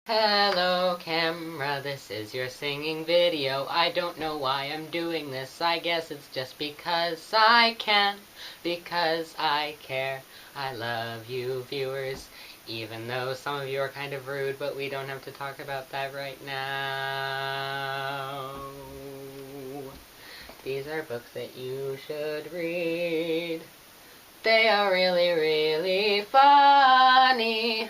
Hello camera, this is your singing video. I don't know why I'm doing this. I guess it's just because I can, because I care. I love you viewers, even though some of you are kind of rude, but we don't have to talk about that right now. These are books that you should read. They are really, really funny.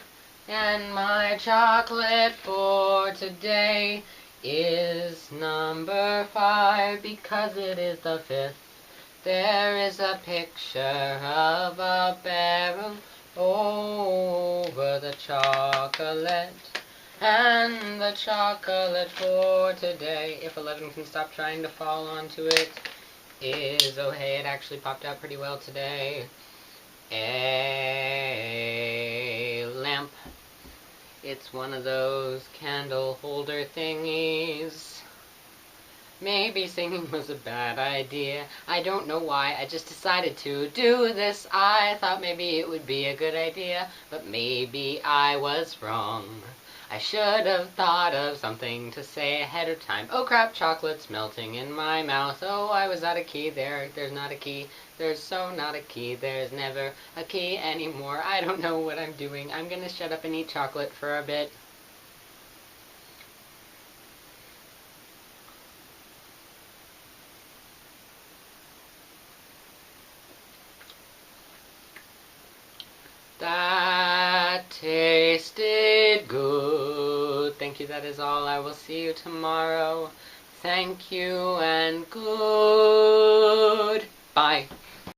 And my chocolate for today is number 5 because it is the 5th. There is a picture of a barrel over the chocolate. And the chocolate for today, if 11 can stop trying to fall onto it, is, oh hey, it actually popped out pretty well today. A lamp. It's one of those candle holder thingies. Maybe singing was a bad idea. I don't know why, I just decided to do this. I thought maybe it would be a good idea, but maybe I was wrong. I should have thought of something to say ahead of time. Oh crap, chocolate's melting in my mouth. Oh, I was out of key there. There's not a key. There's so not a key. There's never a key anymore. I don't know what I'm doing. I'm gonna shut up and eat chocolate for a bit. That tasted good. Thank you, that is all. I will see you tomorrow. Thank you and good. Bye.